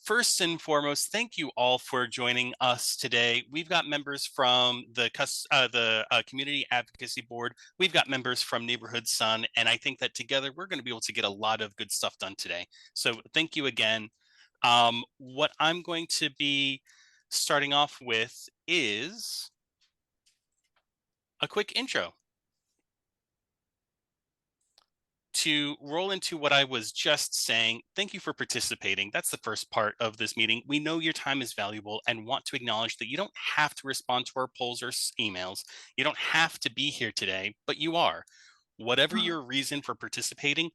first and foremost, thank you all for joining us today. We've got members from the Community Advocacy Board. We've got members from Neighborhood Sun, and I think that together we're going to be able to get a lot of good stuff done today. So thank you again. What I'm going to be starting off with is a quick intro. To roll into what I was just saying, thank you for participating. That's the first part of this meeting. We know your time is valuable and want to acknowledge that you don't have to respond to our polls or emails. You don't have to be here today, but you are. Whatever your reason for participating,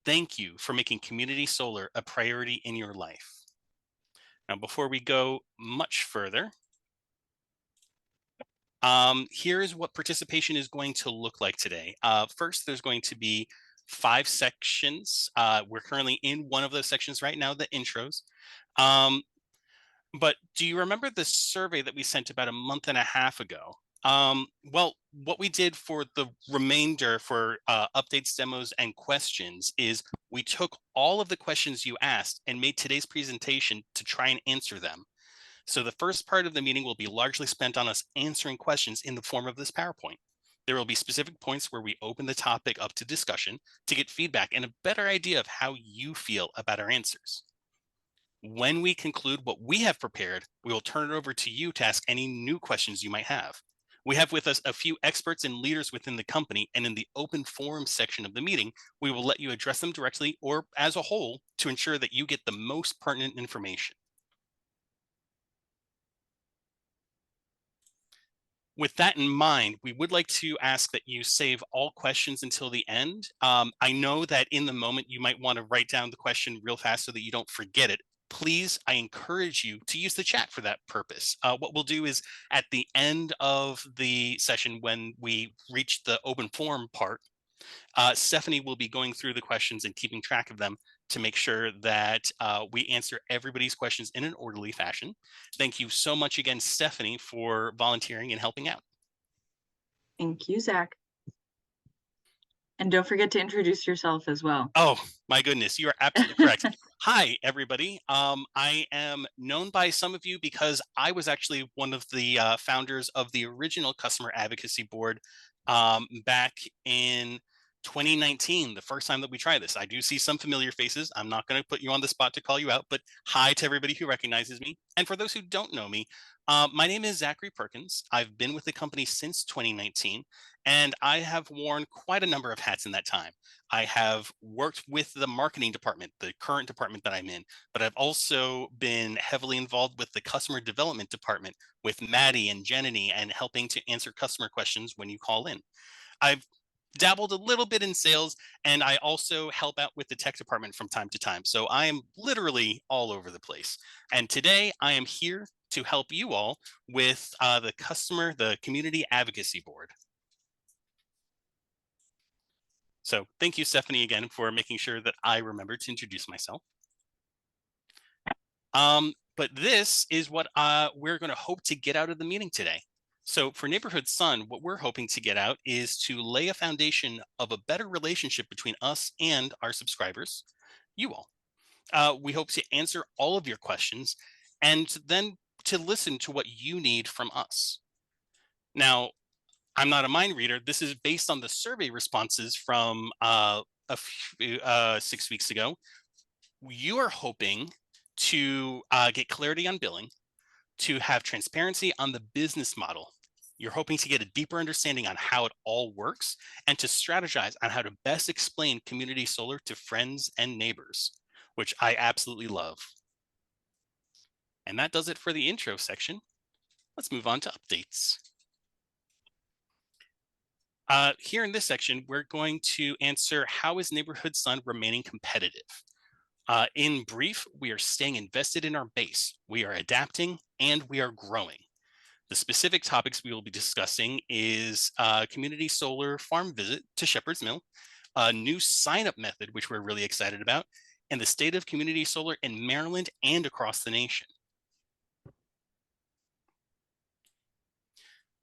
thank you for making community solar a priority in your life. Now, before we go much further, here's what participation is going to look like today. First, there's going to be 5 sections. We're currently in one of those sections right now, the intros. But do you remember the survey that we sent about a month and a half ago? Well, what we did for the remainder for updates, demos, and questions is we took all of the questions you asked and made today's presentation to try and answer them. So the first part of the meeting will be largely spent on us answering questions in the form of this PowerPoint. There will be specific points where we open the topic up to discussion to get feedback and a better idea of how you feel about our answers. When we conclude what we have prepared, we will turn it over to you to ask any new questions you might have. We have with us a few experts and leaders within the company, and in the open forum section of the meeting, we will let you address them directly or as a whole to ensure that you get the most pertinent information. With that in mind, we would like to ask that you save all questions until the end. I know that in the moment you might want to write down the question real fast so that you don't forget it. Please, I encourage you to use the chat for that purpose. What we'll do is at the end of the session, when we reach the open forum part, Stephanie will be going through the questions and keeping track of them to make sure that we answer everybody's questions in an orderly fashion. Thank you so much again, Stephanie, for volunteering and helping out. Thank you, Zach. And don't forget to introduce yourself as well. Oh, my goodness, you are absolutely correct. Hi, everybody. I am known by some of you because I was actually one of the founders of the original Customer Advocacy Board back in 2019, the first time that we tried this. I do see some familiar faces. I'm not going to put you on the spot to call you out, but hi to everybody who recognizes me. And for those who don't know me, my name is Zachary Perkins. I've been with the company since 2019, and I have worn quite a number of hats in that time. I have worked with the marketing department, the current department that I'm in, but I've also been heavily involved with the customer development department with Maddie and Jenny and helping to answer customer questions when you call in. I've dabbled a little bit in sales, and I also help out with the tech department from time to time. So I am literally all over the place. And today I am here to help you all with the Community Advocacy Board. So thank you, Stephanie, again, for making sure that I remember to introduce myself. But this is what we're going to hope to get out of the meeting today. So for Neighborhood Sun, what we're hoping to get out is to lay a foundation of a better relationship between us and our subscribers, you all. We hope to answer all of your questions and then to listen to what you need from us. Now, I'm not a mind reader. This is based on the survey responses from 6 weeks ago. You are hoping to get clarity on billing, to have transparency on the business model. You're hoping to get a deeper understanding on how it all works and to strategize on how to best explain community solar to friends and neighbors, which I absolutely love. And that does it for the intro section. Let's move on to updates. Here in this section, we're going to answer, how is Neighborhood Sun remaining competitive? In brief, we are staying invested in our base, we are adapting, and we are growing. The specific topics we will be discussing is community solar farm visit to Shepherd's Mill, a new sign-up method, which we're really excited about, and the state of community solar in Maryland and across the nation.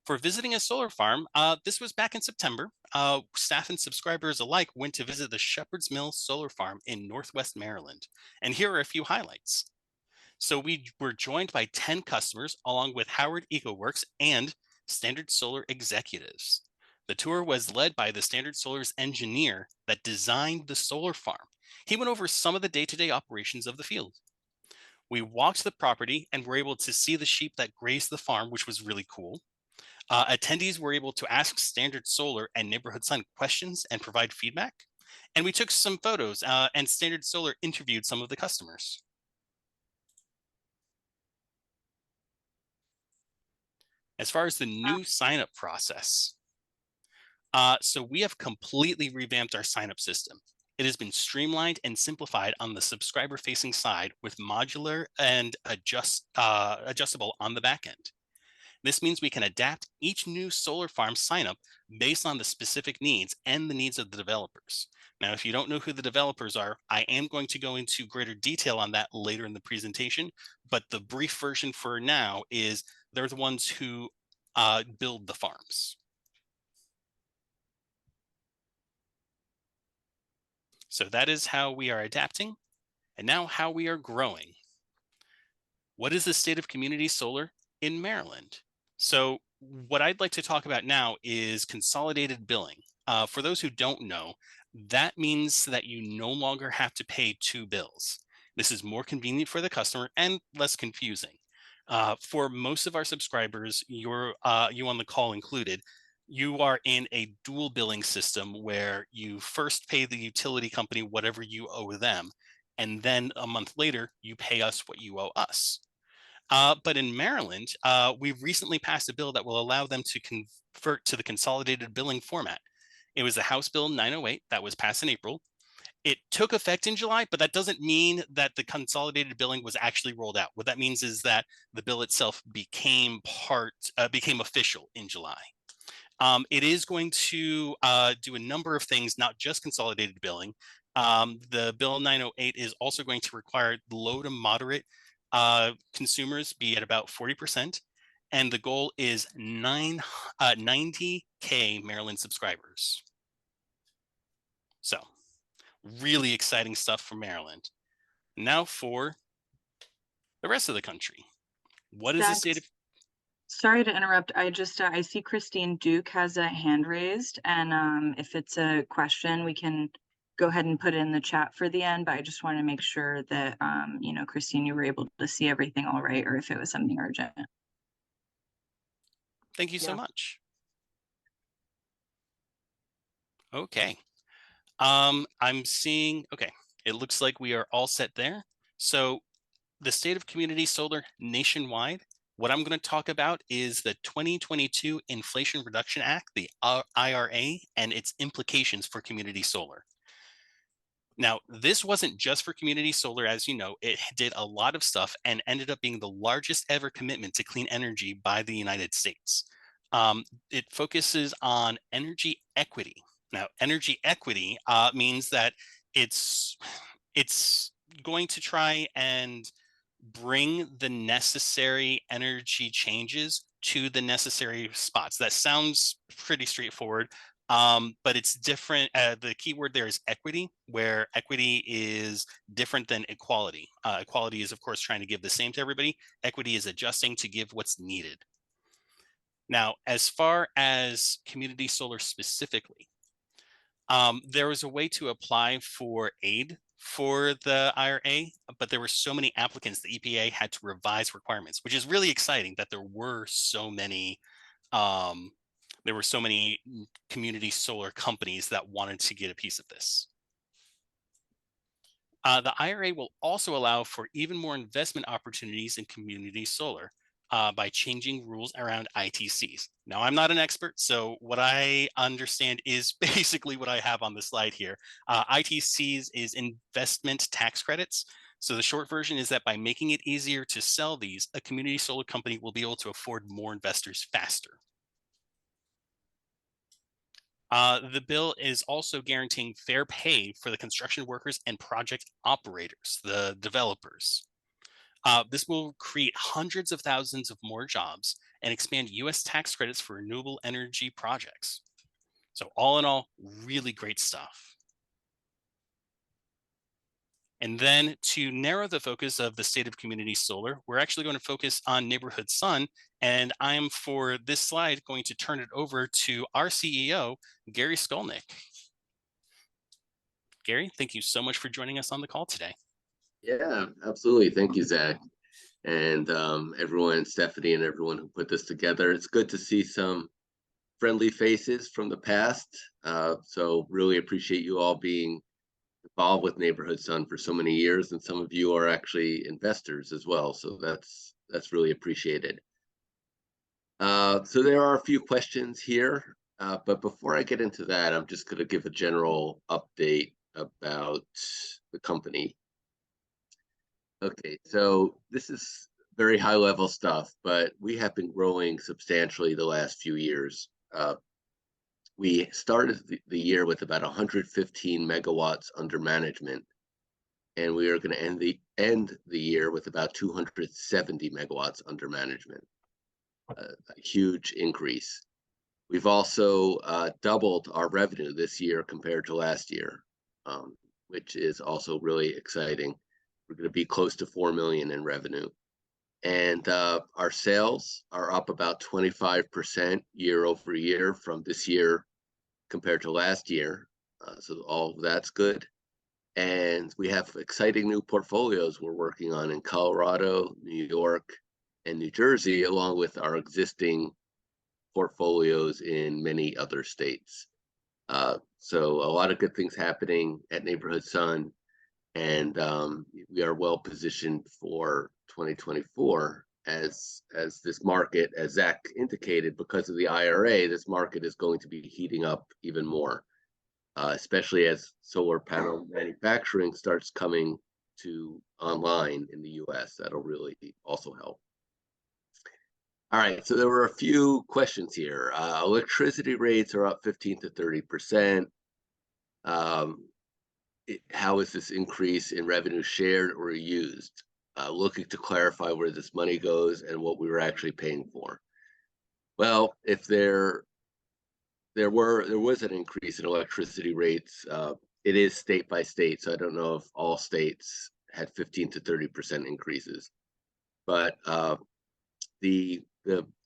For visiting a solar farm, this was back in September. Staff and subscribers alike went to visit the Shepherd's Mill Solar Farm in Northwest Maryland. And here are a few highlights. So we were joined by 10 customers along with Howard EcoWorks and Standard Solar executives. The tour was led by the Standard Solar's engineer that designed the solar farm. He went over some of the day-to-day operations of the field. We walked the property and were able to see the sheep that grazed the farm, which was really cool. Attendees were able to ask Standard Solar and Neighborhood Sun questions and provide feedback. And we took some photos, and Standard Solar interviewed some of the customers. As far as the new sign-up process, so we have completely revamped our sign-up system. It has been streamlined and simplified on the subscriber-facing side with modular and adjustable on the back end. This means we can adapt each new solar farm signup based on the specific needs and the needs of the developers. Now, if you don't know who the developers are, I am going to go into greater detail on that later in the presentation, but the brief version for now is they're the ones who build the farms. So that is how we are adapting, and now how we are growing. What is the state of community solar in Maryland? So what I'd like to talk about now is consolidated billing. For those who don't know, that means that you no longer have to pay two bills. This is more convenient for the customer and less confusing. For most of our subscribers, you on the call included, you are in a dual billing system where you first pay the utility company whatever you owe them, and then a month later, you pay us what you owe us. But in Maryland, we've recently passed a bill that will allow them to convert to the consolidated billing format. It was the House Bill 908 that was passed in April. It took effect in July, but that doesn't mean that the consolidated billing was actually rolled out. What that means is that the bill itself became official in July. It is going to do a number of things, not just consolidated billing. The Bill 908 is also going to require low to moderate consumers be at about 40%. And the goal is 90K Maryland subscribers. So really exciting stuff for Maryland. Now for the rest of the country. What is the Zach, state of... sorry to interrupt. I see Christine Duke has a hand raised, and if it's a question, we can go ahead and put it in the chat for the end, but I just want to make sure that, Christine, you were able to see everything all right, or if it was something urgent. Thank you so much. Okay. I'm seeing, okay, it looks like we are all set there. So the state of community solar nationwide, what I'm going to talk about is the 2022 Inflation Reduction Act, the IRA, and its implications for community solar. Now, this wasn't just for community solar, as you know, it did a lot of stuff and ended up being the largest ever commitment to clean energy by the United States. It focuses on energy equity. Now, energy equity means that it's going to try and bring the necessary energy changes to the necessary spots. That sounds pretty straightforward, but it's different. The key word there is equity, where equity is different than equality. Equality is, of course, trying to give the same to everybody. Equity is adjusting to give what's needed. Now, as far as community solar specifically, there was a way to apply for aid for the IRA, but there were so many applicants, the EPA had to revise requirements, which is really exciting that there were so many community solar companies that wanted to get a piece of this. The IRA will also allow for even more investment opportunities in community solar by changing rules around ITCs. Now, I'm not an expert, so what I understand is basically what I have on the slide here. ITCs is investment tax credits. So the short version is that by making it easier to sell these, a community solar company will be able to afford more investors faster. The bill is also guaranteeing fair pay for the construction workers and project operators, the developers. This will create hundreds of thousands of more jobs and expand US tax credits for renewable energy projects. So all in all, really great stuff. And then to narrow the focus of the state of community solar, we're actually going to focus on neighborhood sun. And I'm, for this slide, going to turn it over to our CEO, Gary Skolnick. Gary, thank you so much for joining us on the call today. Yeah, absolutely. Thank you, Zach. And everyone, Stephanie and everyone who put this together. It's good to see some friendly faces from the past. So really appreciate you all being involved with Neighborhood Sun for so many years, and some of you are actually investors as well. So that's really appreciated. So there are a few questions here, but before I get into that, I'm just going to give a general update about the company. Okay, so this is very high level stuff, but we have been growing substantially the last few years. We started the year with about 115 megawatts under management, and we are going to end the year with about 270 megawatts under management. A huge increase. We've also doubled our revenue this year compared to last year, which is also really exciting. We're going to be close to 4 million in revenue. And our sales are up about 25% year over year from this year compared to last year. So all of that's good. And we have exciting new portfolios we're working on in Colorado, New York, and New Jersey, along with our existing portfolios in many other states. So a lot of good things happening at Neighborhood Sun. And we are well positioned for 2024 as this market, as Zach indicated, because of the IRA, this market is going to be heating up even more, especially as solar panel manufacturing starts coming to online in the US. That'll really also help. All right, so there were a few questions here. Electricity rates are up 15 to 30%. How is this increase in revenue shared or used? Looking to clarify where this money goes and what we were actually paying for. Well, if there was an increase in electricity rates, it is state by state, so I don't know if all states had 15 to 30% increases. But the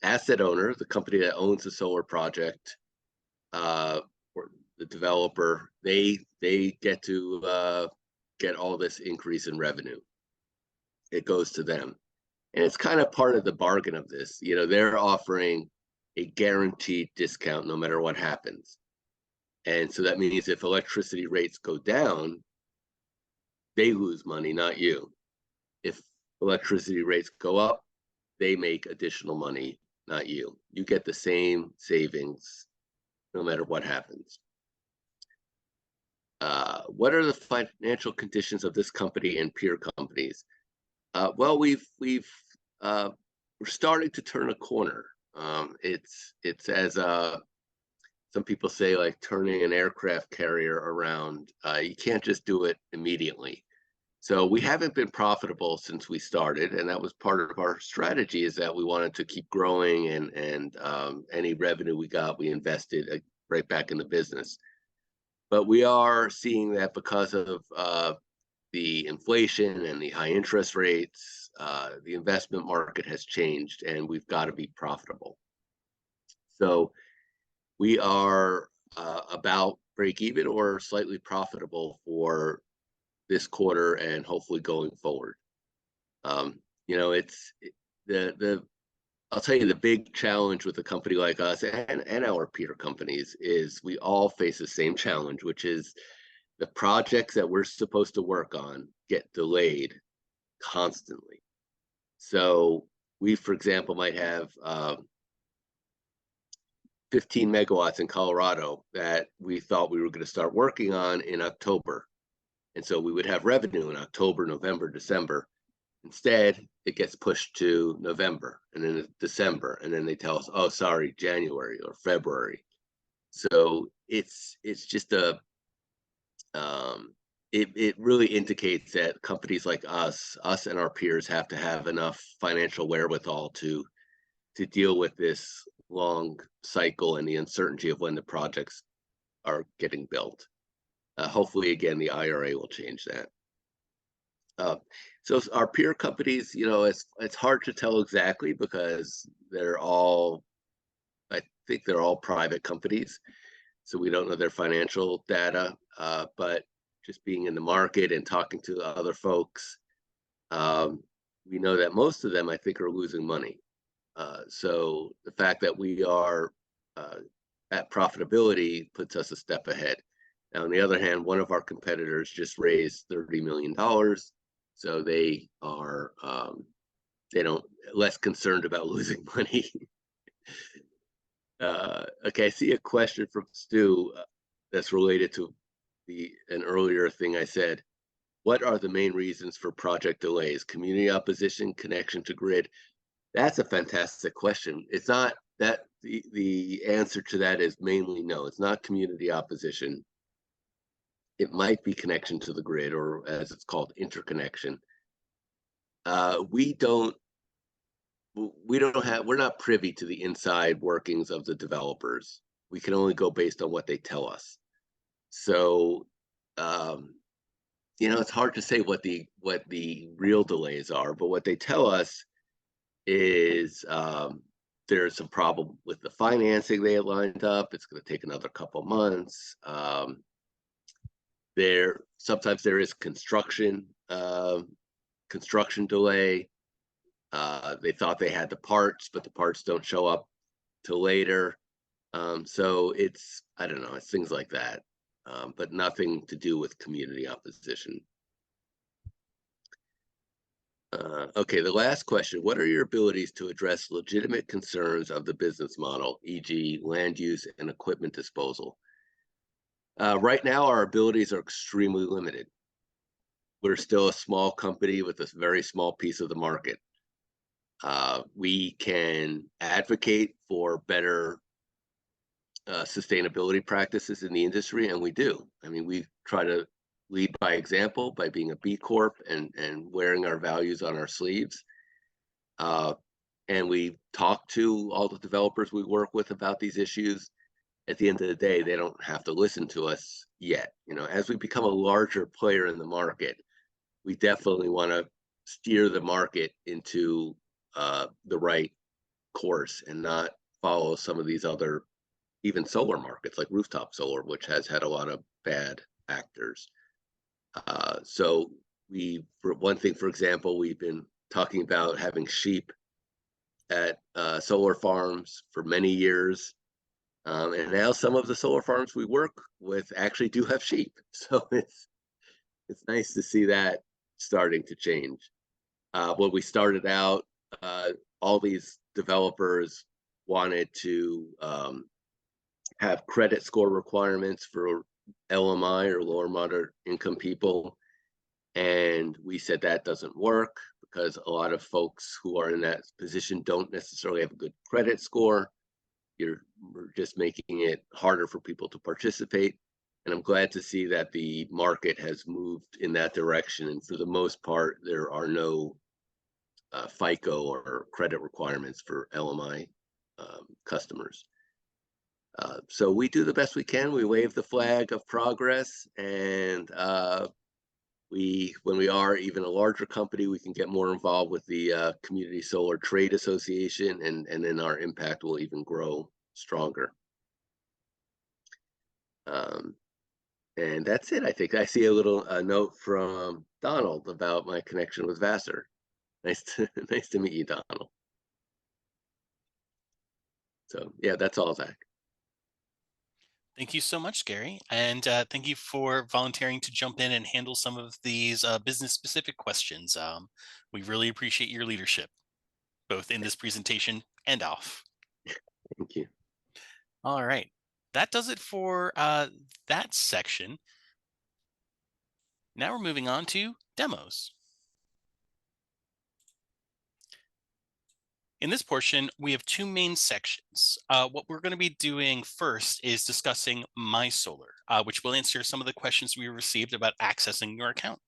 asset owner, the company that owns the solar project, or the developer, they get to get all this increase in revenue. It goes to them, and it's kind of part of the bargain of this. You know, they're offering a guaranteed discount no matter what happens, and so that means if electricity rates go down, they lose money, not you. If electricity rates go up, they make additional money, not you. You get the same savings no matter what happens. What are the financial conditions of this company and peer companies? Well, we're starting to turn a corner. It's as some people say, like turning an aircraft carrier around. You can't just do it immediately. So we haven't been profitable since we started, and that was part of our strategy, is that we wanted to keep growing, and any revenue we got, we invested right back in the business. But we are seeing that because of the inflation and the high interest rates, the investment market has changed, and we've got to be profitable. So we are about break even or slightly profitable for this quarter and hopefully going forward. You know, I'll tell you, the big challenge with a company like us and our peer companies is we all face the same challenge, which is the projects that we're supposed to work on get delayed constantly. So we, for example, might have 15 megawatts in Colorado that we thought we were going to start working on in October. And so we would have revenue in October, November, December. Instead, it gets pushed to November and then December, and then they tell us, "Oh, sorry, January or February." So it's just it really indicates that companies like us and our peers have to have enough financial wherewithal to deal with this long cycle and the uncertainty of when the projects are getting built. Hopefully, again, the IRA will change that. So our peer companies, it's hard to tell exactly because I think they're all private companies, so we don't know their financial data. But just being in the market and talking to other folks, um, we know that most of them, I think, are losing money. So the fact that we are uh, at profitability puts us a step ahead. Now, on the other hand, one of our competitors just raised $30 million, so they don't less concerned about losing money. Okay, I see a question from Stu that's related to an earlier thing I said. What are the main reasons for project delays? Community opposition, connection to grid? That's a fantastic question. It's not that the answer to that is mainly no. It's not community opposition. It might be connection to the grid, or as it's called, interconnection. We don't we're not privy to the inside workings of the developers. We can only go based on what they tell us. So, it's hard to say what the real delays are, but what they tell us is there's some problem with the financing they had lined up. It's going to take another couple months. Sometimes there is construction delay. They thought they had the parts, but the parts don't show up till later. So I don't know, it's things like that, but nothing to do with community opposition. Okay, the last question. What are your abilities to address legitimate concerns of the business model, e.g. land use and equipment disposal? Right now, our abilities are extremely limited. We're still a small company with a very small piece of the market. We can advocate for better sustainability practices in the industry, and we do. I mean, we try to lead by example by being a B Corp and wearing our values on our sleeves. And we talk to all the developers we work with about these issues. At the end of the day, they don't have to listen to us yet. As we become a larger player in the market, we definitely want to steer the market into the right course and not follow some of these other, even solar markets like rooftop solar, which has had a lot of bad actors. So for one thing, for example, we've been talking about having sheep at solar farms for many years. And now some of the solar farms we work with actually do have sheep. So it's nice to see that starting to change. When we started out, all these developers wanted to have credit score requirements for LMI, or lower moderate income people. And we said that doesn't work because a lot of folks who are in that position don't necessarily have a good credit score. We're just making it harder for people to participate. And I'm glad to see that the market has moved in that direction. And for the most part, there are no FICO or credit requirements for LMI customers. So we do the best we can. We wave the flag of progress, and when we are even a larger company, we can get more involved with the Community Solar Trade Association, and then our impact will even grow stronger. And that's it. I think I see a little note from Donald about my connection with Vassar. Nice to meet you, Donald. So yeah, that's all, Zach. Thank you so much, Gary. And thank you for volunteering to jump in and handle some of these business-specific questions. We really appreciate your leadership, both in this presentation and off. Thank you. All right. That does it for that section. Now we're moving on to demos. In this portion, we have two main sections. What we're going to be doing first is discussing My Solar, which will answer some of the questions we received about accessing your account.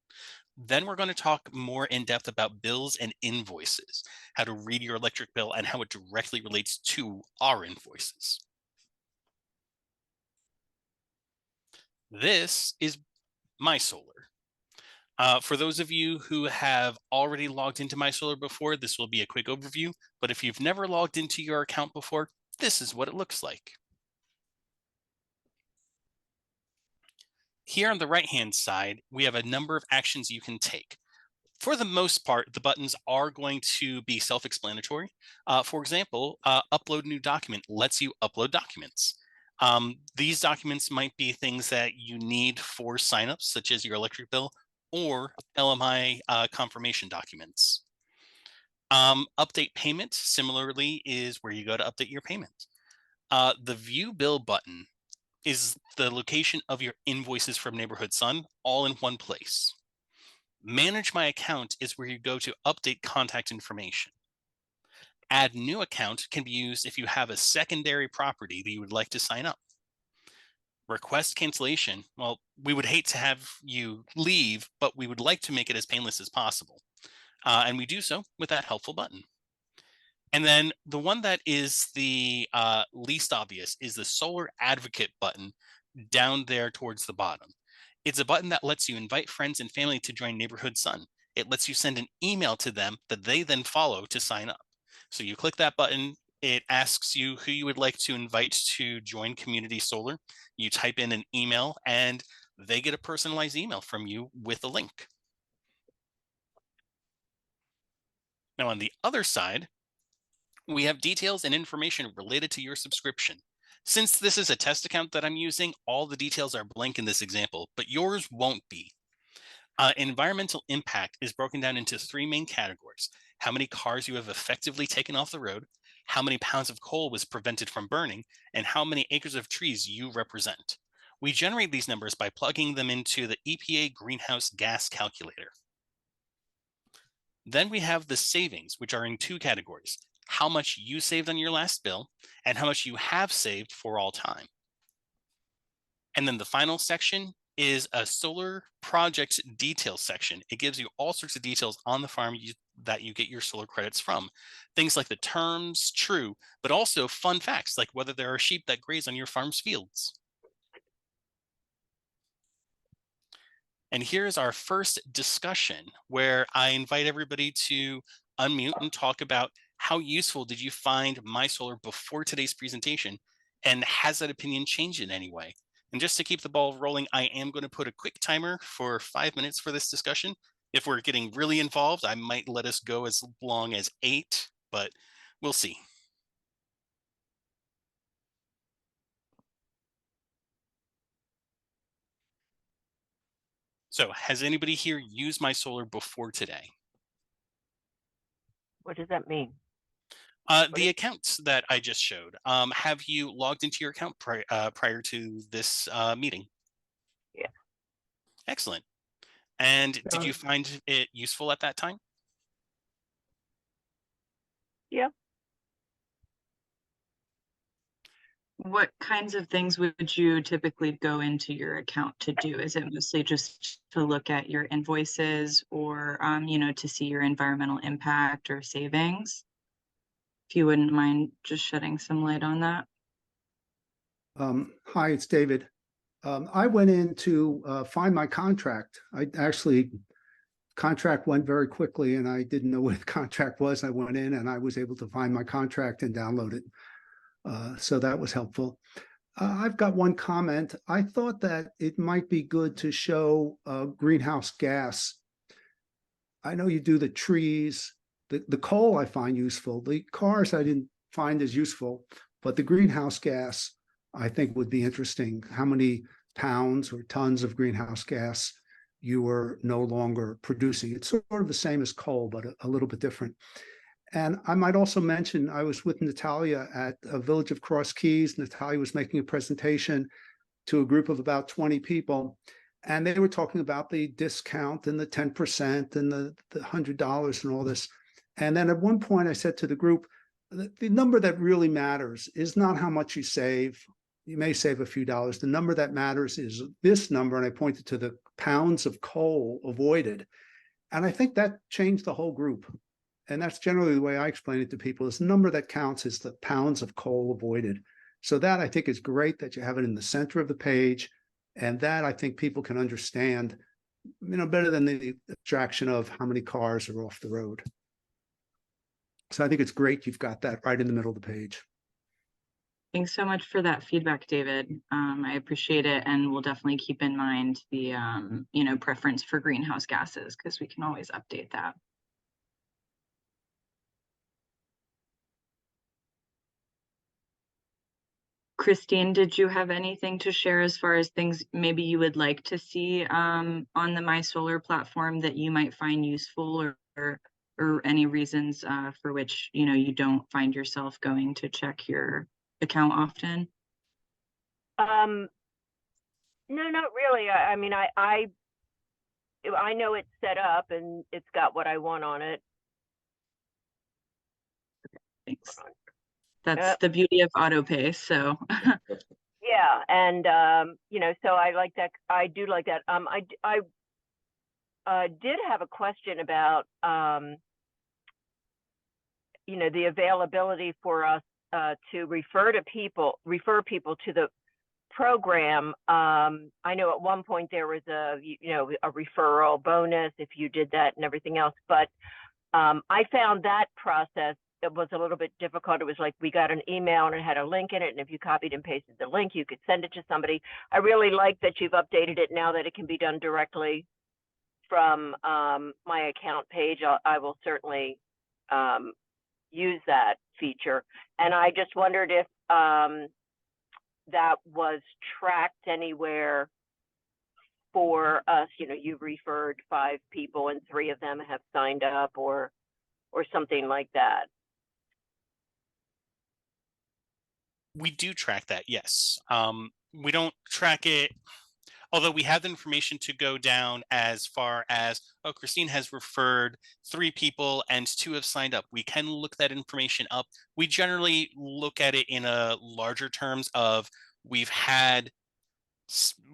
Then we're going to talk more in depth about bills and invoices, how to read your electric bill and how it directly relates to our invoices. This is My Solar. For those of you who have already logged into My Solar before, this will be a quick overview. But if you've never logged into your account before, this is what it looks like. Here on the right-hand side, we have a number of actions you can take. For the most part, the buttons are going to be self-explanatory. For example, upload new document lets you upload documents. These documents might be things that you need for signups, such as your electric bill or LMI confirmation documents. Update payment, similarly, is where you go to update your payment. The view bill button is the location of your invoices from Neighborhood Sun all in one place. Manage my account is where you go to update contact information. Add new account can be used if you have a secondary property that you would like to sign up. Request cancellation. Well, we would hate to have you leave, but we would like to make it as painless as possible. And we do so with that helpful button. And then the one that is the least obvious is the Solar Advocate button down there towards the bottom. It's a button that lets you invite friends and family to join Neighborhood Sun. It lets you send an email to them that they then follow to sign up. So you click that button, it asks you who you would like to invite to join Community Solar. You type in an email and they get a personalized email from you with a link. Now on the other side, we have details and information related to your subscription. Since this is a test account that I'm using, all the details are blank in this example, but yours won't be. Environmental impact is broken down into three main categories: how many cars you have effectively taken off the road, how many pounds of coal was prevented from burning, and how many acres of trees you represent. We generate these numbers by plugging them into the EPA greenhouse gas calculator. Then we have the savings, which are in two categories: how much you saved on your last bill and how much you have saved for all time. And then the final section is a solar project details section. It gives you all sorts of details on the farm that you get your solar credits from. Things like the terms, true, but also fun facts like whether there are sheep that graze on your farm's fields. And here's our first discussion where I invite everybody to unmute and talk about how useful did you find My Solar before today's presentation, and has that opinion changed in any way? And just to keep the ball rolling, I am going to put a quick timer for 5 minutes for this discussion. If we're getting really involved, I might let us go as long as 8, but we'll see. So has anybody here used My Solar before today? What does that mean? The accounts that I just showed, have you logged into your account prior to this meeting? Yeah. Excellent. And did you find it useful at that time? Yeah. What kinds of things would you typically go into your account to do? Is it mostly just to look at your invoices or, to see your environmental impact or savings? If you wouldn't mind just shedding some light on that. Hi, it's David. I went in to find my contract. Contract went very quickly and I didn't know what the contract was. I went in and I was able to find my contract and download it. So that was helpful. I've got one comment. I thought that it might be good to show greenhouse gas. I know you do the trees, the coal I find useful. The cars I didn't find as useful, but the greenhouse gas I think would be interesting. How many pounds or tons of greenhouse gas you were no longer producing. It's sort of the same as coal, but a little bit different. And I might also mention, I was with Natalia at a village of Cross Keys. Natalia was making a presentation to a group of about 20 people. And they were talking about the discount and the 10% and the $100 and all this. And then at one point I said to the group, the number that really matters is not how much you save. You may save a few dollars. The number that matters is this number. And I pointed to the pounds of coal avoided. And I think that changed the whole group. And that's generally the way I explain it to people, is the number that counts is the pounds of coal avoided. So that I think is great that you have it in the center of the page. And that I think people can understand better than the abstraction of how many cars are off the road. So I think it's great you've got that right in the middle of the page. Thanks so much for that feedback, David. I appreciate it, and we'll definitely keep in mind the preference for greenhouse gases, because we can always update that. Christine, did you have anything to share as far as things maybe you would like to see on the My Solar platform that you might find useful, or any reasons for which you don't find yourself going to check your account often? No, not really. I mean, I know it's set up and it's got what I want on it. Thanks. That's the beauty of autopay. So yeah, and so I like that. I do like that. I did have a question about the availability for us to refer people to the program. I know at one point there was a referral bonus if you did that and everything else, but I found that process, it was a little bit difficult. It was like we got an email and it had a link in it, and if you copied and pasted the link, you could send it to somebody. I really like that you've updated it now that it can be done directly from my account page. I will certainly use that feature. And I just wondered if that was tracked anywhere for us. You've referred 5 people and 3 of them have signed up, or something like that. We do track that, yes. We don't track it, although we have the information to go down as far as, oh, Christine has referred 3 people and 2 have signed up. We can look that information up. We generally look at it in a larger terms of, we've had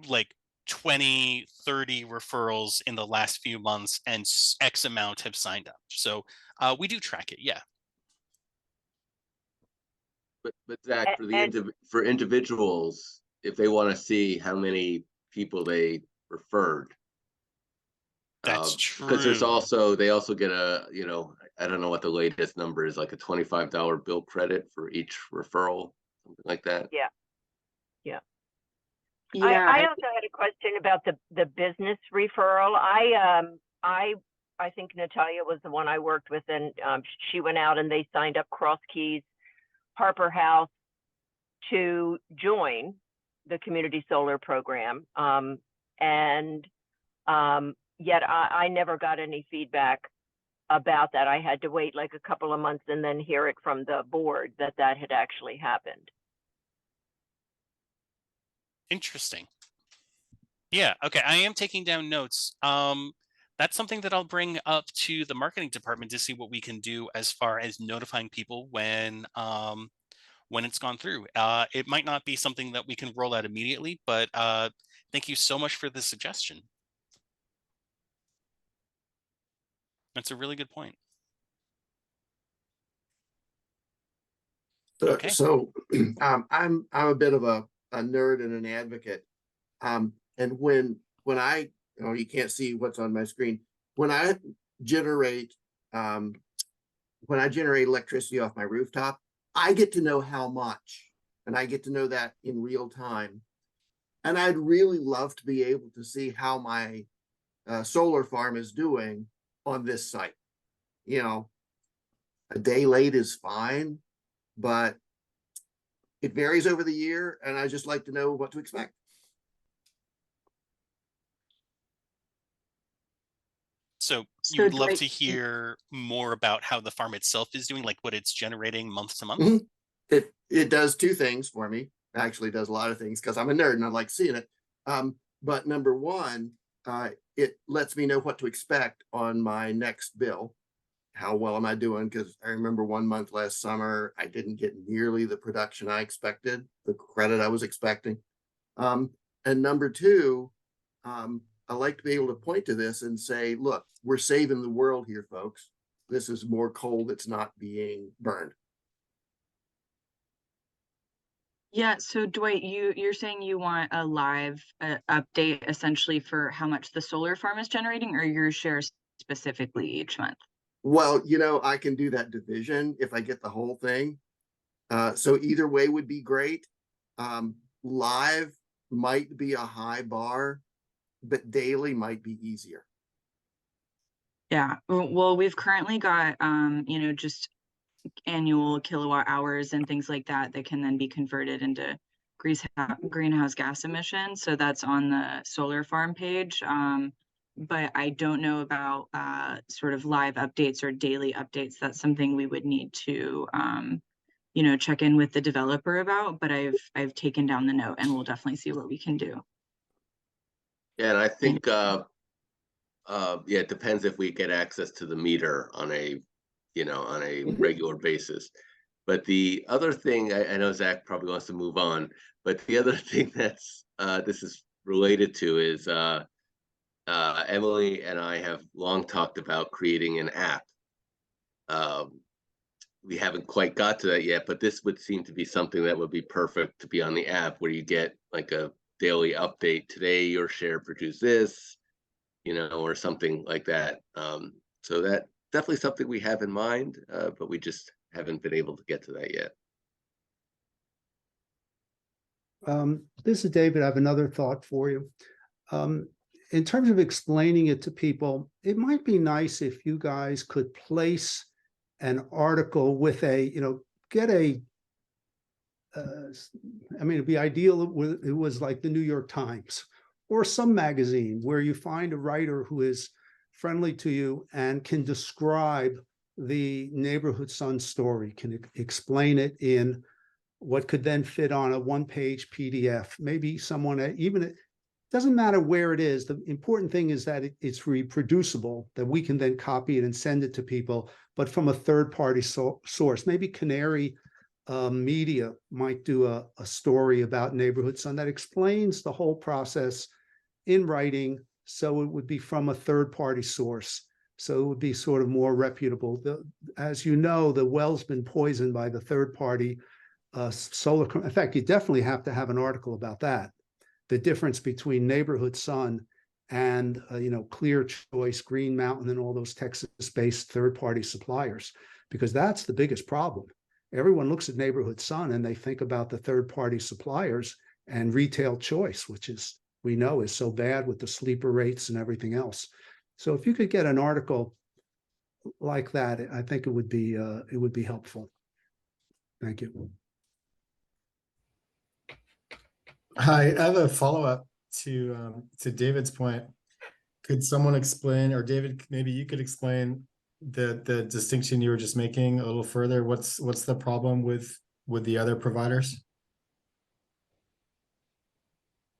like 20, 30 referrals in the last few months and X amount have signed up. So we do track it, yeah. But Zach, for individuals, if they want to see how many people they referred, that's true. Because they also get a, I don't know what the latest number is, like a $25 bill credit for each referral, something like that. Yeah. Yeah. Yeah. I also had a question about the business referral. I think Natalia was the one I worked with, and she went out and they signed up Cross Keys, Harper House to join the Community Solar program. Yet I never got any feedback about that. I had to wait like a couple of months and then hear it from the board that had actually happened. Interesting. Yeah, okay, I am taking down notes. That's something that I'll bring up to the marketing department to see what we can do as far as notifying people when it's gone through. It might not be something that we can roll out immediately, but thank you so much for the suggestion. That's a really good point. Okay. So I'm a bit of a nerd and an advocate. And when I, you can't see what's on my screen. When I generate electricity off my rooftop, I get to know how much, and I get to know that in real time. And I'd really love to be able to see how my solar farm is doing on this site. A day late is fine, but it varies over the year, and I just like to know what to expect. So you would love to hear more about how the farm itself is doing, like what it's generating month to month? Mm-hmm. It does 2 things for me. Actually, it does a lot of things because I'm a nerd and I like seeing it. But number 1, it lets me know what to expect on my next bill. How well am I doing? Because I remember 1 month last summer, I didn't get nearly the production I expected, the credit I was expecting. And number 2, I like to be able to point to this and say, look, we're saving the world here, folks. This is more coal that's not being burned. Yeah, so Dwight, you're saying you want a live update essentially for how much the solar farm is generating, or your shares specifically each month? Well, I can do that division if I get the whole thing. So either way would be great. Live might be a high bar, but daily might be easier. Yeah, well, we've currently got just annual kilowatt hours and things like that that can then be converted into greenhouse gas emissions. So that's on the solar farm page. But I don't know about sort of live updates or daily updates. That's something we would need to check in with the developer about. But I've taken down the note, and we'll definitely see what we can do. Yeah, and I think yeah, it depends if we get access to the meter on a regular basis. But the other thing, I know Zach probably wants to move on, but the other thing that's this is related to is Emily and I have long talked about creating an app. We haven't quite got to that yet, but this would seem to be something that would be perfect to be on the app, where you get like a daily update. Today, your share produced this, or something like that. So that definitely something we have in mind, but we just haven't been able to get to that yet. This is David. I have another thought for you. In terms of explaining it to people, it might be nice if you guys could place an article with get a, it'd be ideal it was like the New York Times or some magazine where you find a writer who is friendly to you and can describe the Neighborhood Sun story, can explain it in what could then fit on a one-page PDF. Maybe someone, it doesn't matter where it is. The important thing is that it's reproducible, that we can then copy it and send it to people, but from a third-party source. Maybe Canary Media might do a story about Neighborhood Sun that explains the whole process in writing, so it would be from a third-party source. So it would be sort of more reputable. As you know, the well's been poisoned by the third-party solar. In fact, you definitely have to have an article about that. The difference between Neighborhood Sun and Clear Choice, Green Mountain, and all those Texas-based third-party suppliers, because that's the biggest problem. Everyone looks at Neighborhood Sun and they think about the third-party suppliers and Retail Choice, which we know is so bad with the sleeper rates and everything else. So if you could get an article like that, I think it would be helpful. Thank you. Hi, I have a follow-up to David's point. Could someone explain, or David, maybe you could explain the distinction you were just making a little further? What's the problem with the other providers?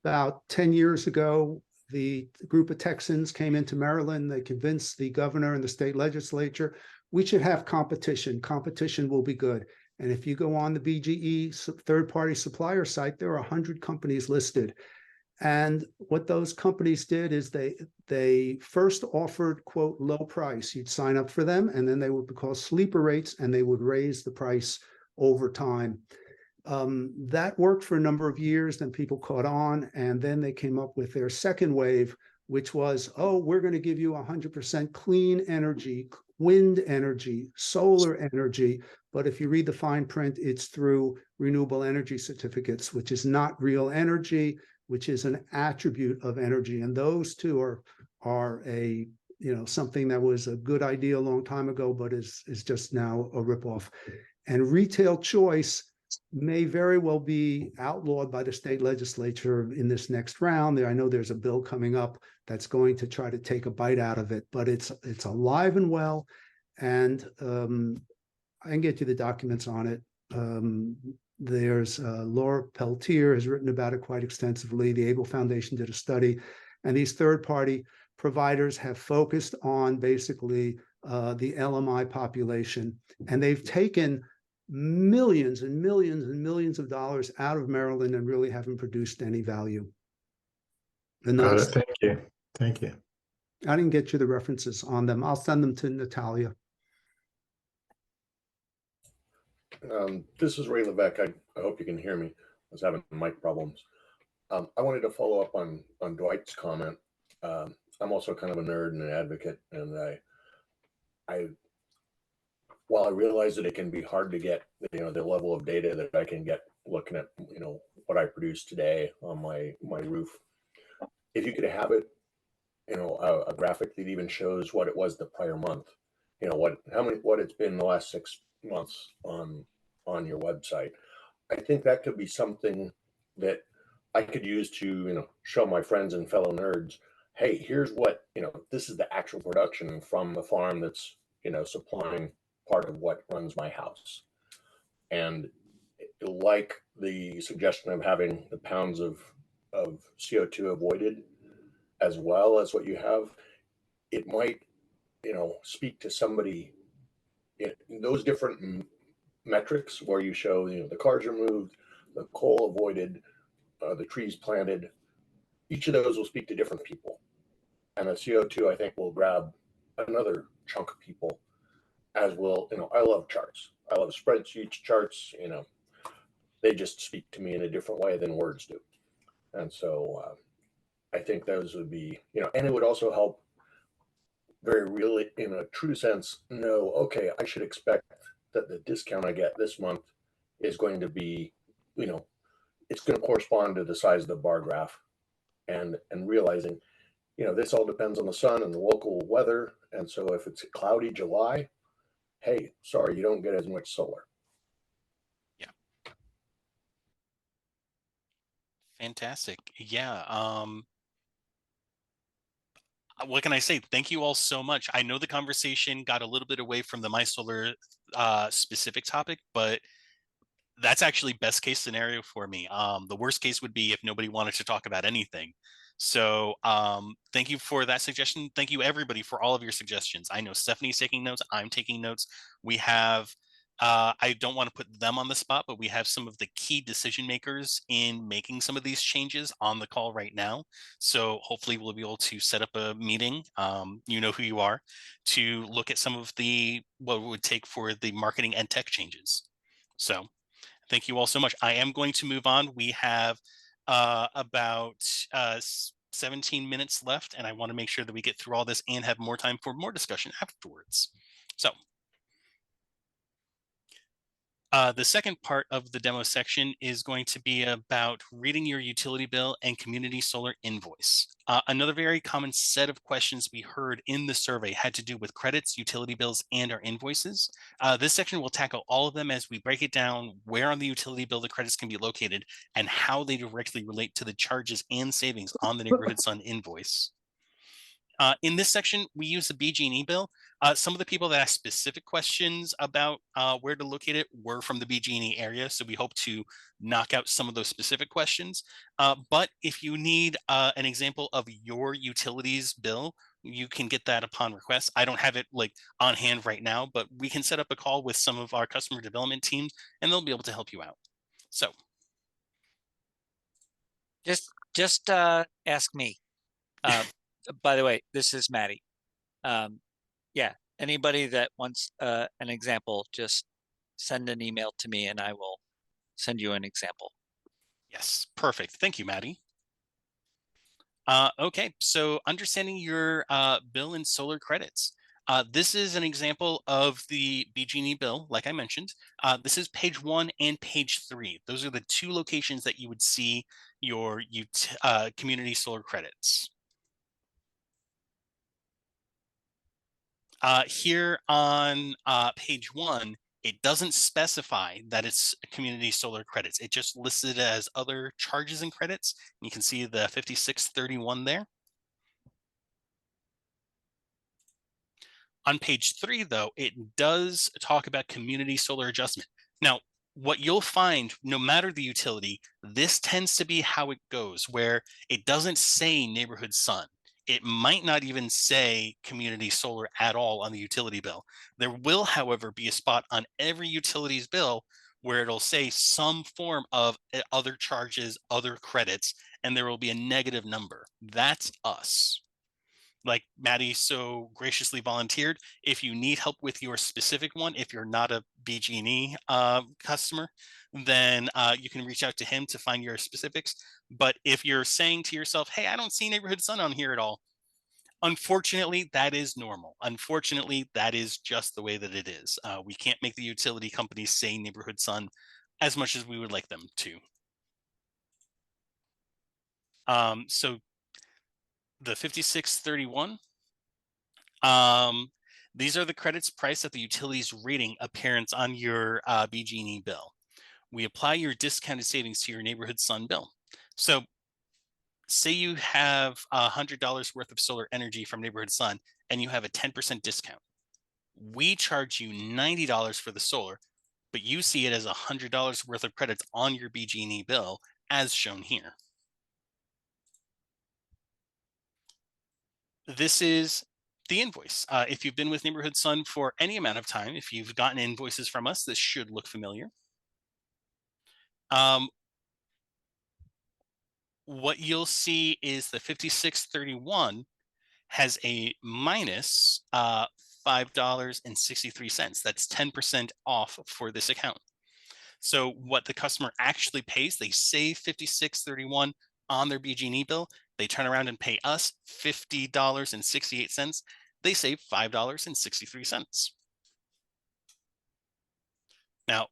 About 10 years ago, the group of Texans came into Maryland. They convinced the governor and the state legislature, we should have competition. Competition will be good. And if you go on the BGE third-party supplier site, there are 100 companies listed. And what those companies did is they first offered, quote, low price. You'd sign up for them, and then they would be called sleeper rates, and they would raise the price over time. That worked for a number of years. Then people caught on, and then they came up with their second wave, which was, oh, we're going to give you 100% clean energy, wind energy, solar energy. But if you read the fine print, it's through renewable energy certificates, which is not real energy, which is an attribute of energy. And those two are something that was a good idea a long time ago, but is just now a ripoff. And Retail Choice may very well be outlawed by the state legislature in this next round. I know there's a bill coming up that's going to try to take a bite out of it, but it's alive and well. And I can get you the documents on it. There's Laura Peltier has written about it quite extensively. The Able Foundation did a study, and these third-party providers have focused on basically the LMI population, and they've taken millions and millions and millions of dollars out of Maryland and really haven't produced any value. Got it. Thank you. Thank you. I didn't get you the references on them. I'll send them to Natalia. This is Ray Levesque. I hope you can hear me. was having mic problems. I wanted to follow up on Dwight's comment. I'm also kind of a nerd and an advocate, and I while I realize that it can be hard to get, the level of data that I can get looking at, what I produce today on my roof, if you could have it, a graphic that even shows what it was the prior month, what it's been the last 6 months on your website. I think that could be something that I could use to, show my friends and fellow nerds, hey, here's what, this is the actual production from the farm that's, supplying part of what runs my house. And like the suggestion of having the pounds of CO2 avoided, as well as what you have, it might, speak to somebody in those different metrics where you show, the cars removed, the coal avoided, the trees planted. Each of those will speak to different people. And the CO2, I think, will grab another chunk of people, as will, I love charts. I love spreadsheets, charts, they just speak to me in a different way than words do. And so I think those would be, and it would also help very really, in a true sense, know, okay, I should expect that the discount I get this month is going to be, it's going to correspond to the size of the bar graph, and realizing, this all depends on the sun and the local weather. And so if it's a cloudy July, hey, sorry, you don't get as much solar. Yeah. Fantastic. Yeah. What can I say? Thank you all so much. I know the conversation got a little bit away from the MySolar specific topic, but that's actually best case scenario for me. The worst case would be if nobody wanted to talk about anything. So thank you for that suggestion. Thank you everybody for all of your suggestions. I know Stephanie's taking notes. I'm taking notes. We have, I don't want to put them on the spot, but we have some of the key decision makers in making some of these changes on the call right now. So hopefully we'll be able to set up a meeting, you know who you are, to look at some of what it would take for the marketing and tech changes. So thank you all so much. I am going to move on. We have about 17 minutes left, and I want to make sure that we get through all this and have more time for more discussion afterwards. So the second part of the demo section is going to be about reading your utility bill and community solar invoice. Another very common set of questions we heard in the survey had to do with credits, utility bills, and our invoices. This section will tackle all of them as we break it down where on the utility bill the credits can be located and how they directly relate to the charges and savings on the Neighborhood Sun invoice. In this section, we use the BG&E bill. Some of the people that asked specific questions about where to locate it were from the BG&E area, so we hope to knock out some of those specific questions. But if you need an example of your utilities bill, you can get that upon request. I don't have it like on hand right now, but we can set up a call with some of our customer development teams, and they'll be able to help you out. So, just ask me. By the way, this is Maddie. Yeah, anybody that wants an example, just send an email to me and I will send you an example. Yes, perfect. Thank you, Maddie. Okay, so understanding your bill and solar credits. This is an example of the BG&E bill, like I mentioned. This is page 1 and page 3. Those are the 2 locations that you would see your community solar credits. Here on page 1, it doesn't specify that it's community solar credits. It just lists it as other charges and credits. You can see the 5631 there. On page 3, though, it does talk about community solar adjustment. Now, what you'll find, no matter the utility, this tends to be how it goes, where it doesn't say Neighborhood Sun. It might not even say community solar at all on the utility bill. There will, however, be a spot on every utility's bill where it'll say some form of other charges, other credits, and there will be a negative number. That's us. like Maddie so graciously volunteered, if you need help with your specific one, if you're not a BG&E customer, then you can reach out to him to find your specifics. But if you're saying to yourself, hey, I don't see Neighborhood Sun on here at all, unfortunately, that is normal. Unfortunately, that is just the way that it is. We can't make the utility companies say Neighborhood Sun as much as we would like them to. So the 5631, these are the credits priced at the utilities rating appearance on your BG&E bill. We apply your discounted savings to your Neighborhood Sun bill. So say you have $100 worth of solar energy from Neighborhood Sun and you have a 10% discount. We charge you $90 for the solar, but you see it as $100 worth of credits on your BG&E bill as shown here. This is the invoice. If you've been with Neighborhood Sun for any amount of time, if you've gotten invoices from us, this should look familiar. What you'll see is the 5631 has a minus $5.63. That's 10% off for this account. So what the customer actually pays, they save $56.31 on their BG&E bill. They turn around and pay us $50.68. They save $5.63. Now,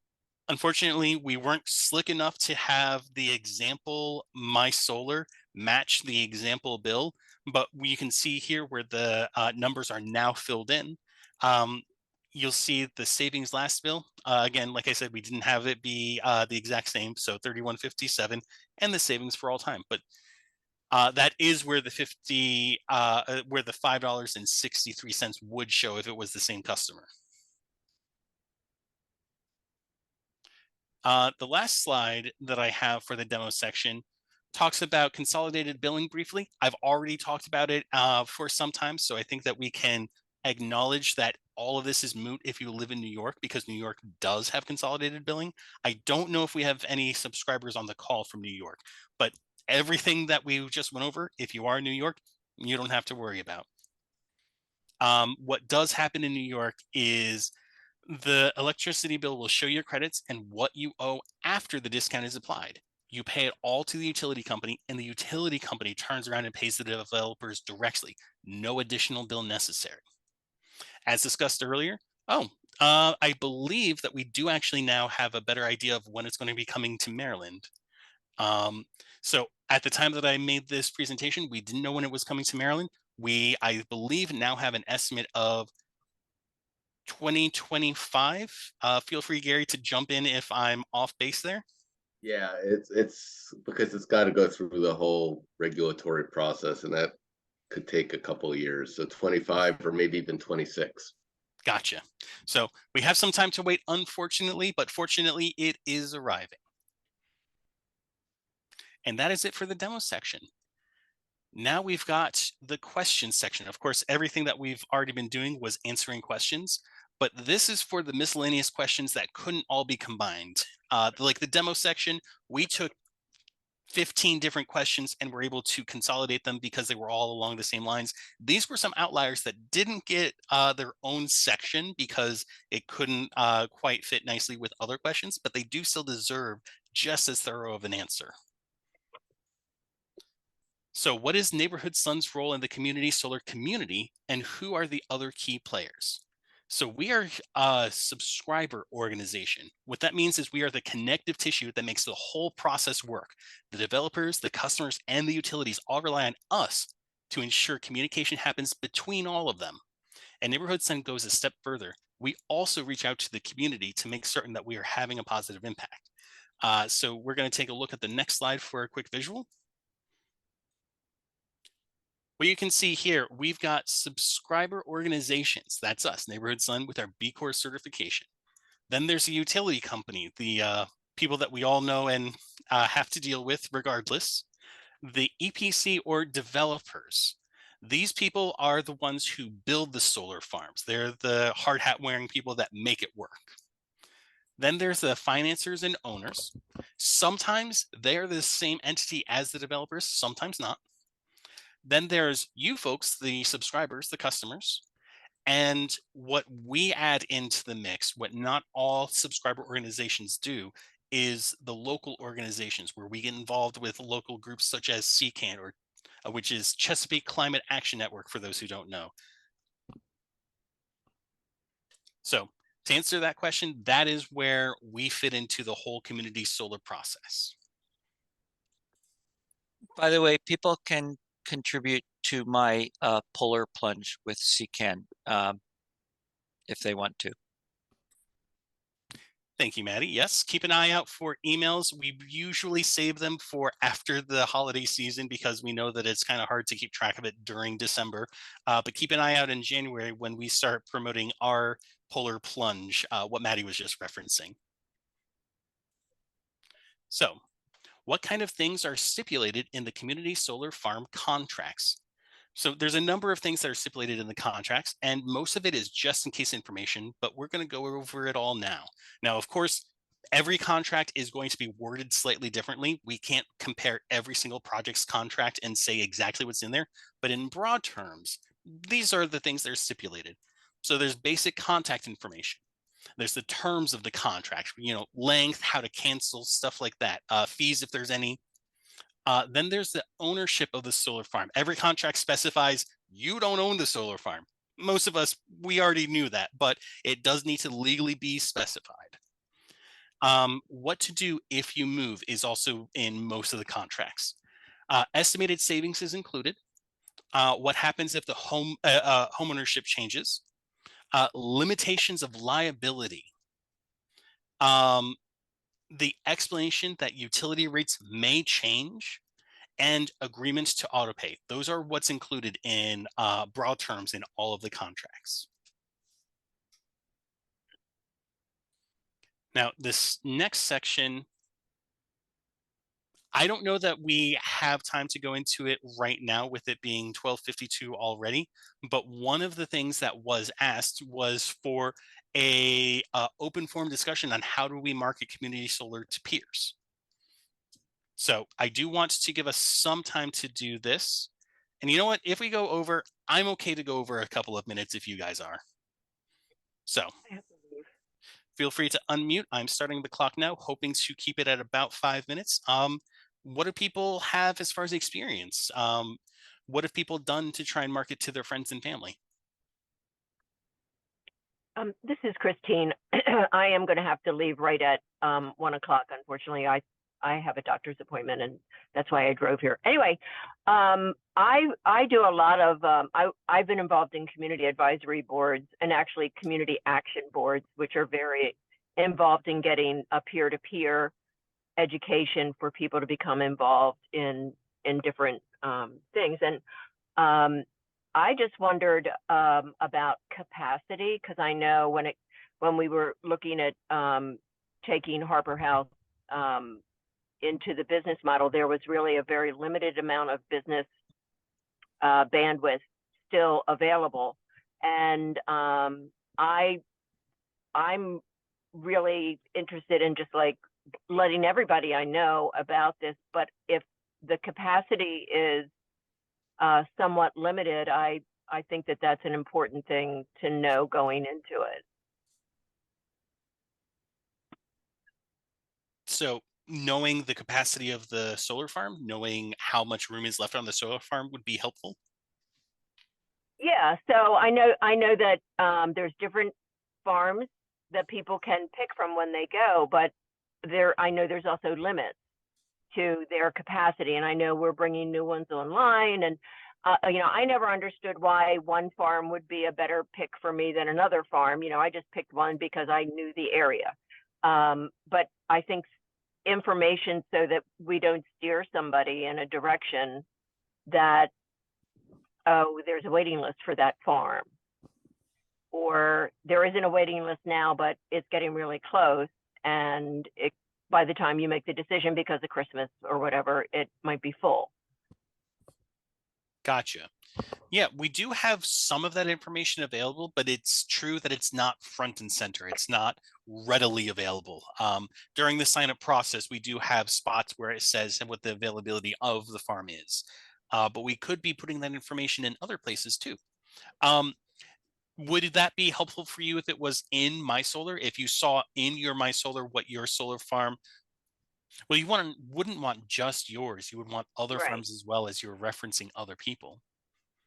unfortunately, we weren't slick enough to have the example My Solar match the example bill, but you can see here where the numbers are now filled in. You'll see the savings last bill. Again, like I said, we didn't have it be the exact same, so 3157, and the savings for all time. But that is where the $5.63 would show if it was the same customer. The last slide that I have for the demo section talks about consolidated billing briefly. I've already talked about it for some time, so I think that we can acknowledge that all of this is moot if you live in New York, because New York does have consolidated billing. I don't know if we have any subscribers on the call from New York, but everything that we just went over, if you are in New York, you don't have to worry about. What does happen in New York is the electricity bill will show your credits and what you owe after the discount is applied. You pay it all to the utility company, and the utility company turns around and pays the developers directly. No additional bill necessary. As discussed earlier, I believe that we do actually now have a better idea of when it's going to be coming to Maryland. So at the time that I made this presentation, we didn't know when it was coming to Maryland. We, I believe, now have an estimate of 2025. Feel free, Gary, to jump in if I'm off base there. Yeah, it's because it's got to go through the whole regulatory process, and that could take a couple of years. So 25 or maybe even 26. Gotcha. So we have some time to wait, unfortunately, but fortunately it is arriving. And that is it for the demo section. Now we've got the questions section. Of course, everything that we've already been doing was answering questions, but this is for the miscellaneous questions that couldn't all be combined. Like the demo section, we took 15 different questions and were able to consolidate them because they were all along the same lines. These were some outliers that didn't get their own section because it couldn't quite fit nicely with other questions, but they do still deserve just as thorough of an answer. So what is Neighborhood Sun's role in the community solar community, and who are the other key players? So we are a subscriber organization. What that means is we are the connective tissue that makes the whole process work. The developers, the customers, and the utilities all rely on us to ensure communication happens between all of them. And Neighborhood Sun goes a step further. We also reach out to the community to make certain that we are having a positive impact. So we're going to take a look at the next slide for a quick visual. What you can see here, we've got subscriber organizations. That's us, Neighborhood Sun, with our B Corp certification. Then there's a utility company, the people that we all know and have to deal with regardless. The EPC or developers. These people are the ones who build the solar farms. They're the hard hat wearing people that make it work. Then there's the financiers and owners. Sometimes they're the same entity as the developers, sometimes not. Then there's you folks, the subscribers, the customers. And what we add into the mix, what not all subscriber organizations do, is the local organizations where we get involved with local groups such as CCAN, or which is Chesapeake Climate Action Network, for those who don't know. So to answer that question, that is where we fit into the whole community solar process. By the way, people can contribute to my polar plunge with CCAN if they want to. Thank you, Maddie. Yes, keep an eye out for emails. We usually save them for after the holiday season because we know that it's kind of hard to keep track of it during December. But keep an eye out in January when we start promoting our polar plunge, what Maddie was just referencing. So, what kind of things are stipulated in the community solar farm contracts? So there's a number of things that are stipulated in the contracts, and most of it is just in case information, but we're going to go over it all now. Now, of course, every contract is going to be worded slightly differently. We can't compare every single project's contract and say exactly what's in there, but in broad terms, these are the things that are stipulated. So there's basic contact information. There's the terms of the contract, length, how to cancel, stuff like that, fees if there's any. Then there's the ownership of the solar farm. Every contract specifies you don't own the solar farm. Most of us, we already knew that, but it does need to legally be specified. What to do if you move is also in most of the contracts. Estimated savings is included. What happens if the home ownership changes? Limitations of liability. The explanation that utility rates may change, and agreements to autopay. Those are what's included in broad terms in all of the contracts. Now, this next section, I don't know that we have time to go into it right now with it being 12:52 already, but one of the things that was asked was for a open forum discussion on how do we market community solar to peers. So I do want to give us some time to do this. And you know what? If we go over, I'm okay to go over a couple of minutes if you guys are. So feel free to unmute. I'm starting the clock now, hoping to keep it at about 5 minutes. What do people have as far as experience? What have people done to try and market to their friends and family? This is Christine. I am going to have to leave right at 1 o'clock. Unfortunately, I have a doctor's appointment, and that's why I drove here. Anyway, I do a lot of, I've been involved in community advisory boards and actually community action boards, which are very involved in getting a peer-to-peer education for people to become involved in different things. And I just wondered about capacity, because I know when we were looking at taking Harper House into the business model, there was really a very limited amount of business bandwidth still available. And I'm really interested in just like letting everybody I know about this, but if the capacity is somewhat limited, I think that that's an important thing to know going into it. So knowing the capacity of the solar farm, knowing how much room is left on the solar farm would be helpful. Yeah, so I know that there's different farms that people can pick from when they go, but I know there's also limits to their capacity, and I know we're bringing new ones online, and I never understood why one farm would be a better pick for me than another farm. I just picked one because I knew the area, but I think information so that we don't steer somebody in a direction that, oh, there's a waiting list for that farm, or there isn't a waiting list now, but it's getting really close, and by the time you make the decision because of Christmas or whatever, it might be full. Gotcha. Yeah, we do have some of that information available, but it's true that it's not front and center. It's not readily available. During the sign-up process, we do have spots where it says what the availability of the farm is. but we could be putting that information in other places too. Would that be helpful for you if it was in MySolar? If you saw in your MySolar what your solar farm, well, you wouldn't want just yours. You would want other Right. farms as well, as you're referencing other people.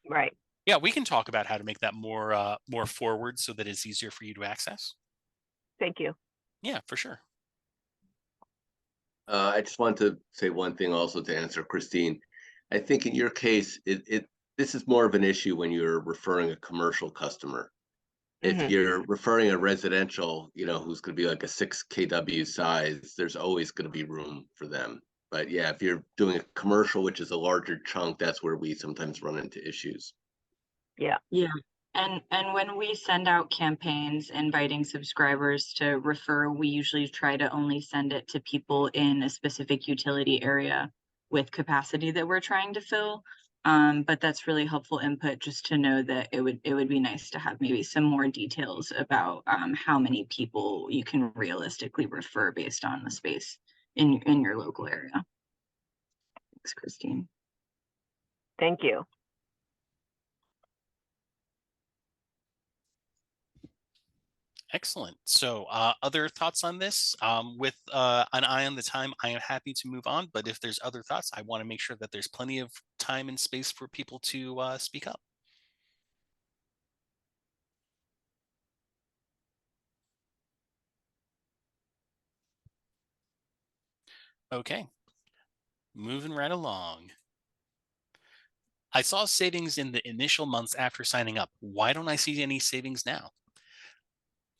Right. Yeah, we can talk about how to make that more forward so that it's easier for you to access. Thank you. Yeah, for sure. I just want to say one thing also to answer Christine. I think in your case, this is more of an issue when you're referring a commercial customer. If Mhm. you're referring a residential, who's going to be like a 6 kW size, there's always going to be room for them. But yeah, if you're doing a commercial, which is a larger chunk, that's where we sometimes run into issues. Yeah. Yeah. And when we send out campaigns inviting subscribers to refer, we usually try to only send it to people in a specific utility area with capacity that we're trying to fill. But that's really helpful input, just to know that it would be nice to have maybe some more details about how many people you can realistically refer based on the space in your local area. Thanks, Christine. Thank you. Excellent. So other thoughts on this? With an eye on the time, I am happy to move on. But if there's other thoughts, I want to make sure that there's plenty of time and space for people to speak up. Okay, moving right along. I saw savings in the initial months after signing up. Why don't I see any savings now?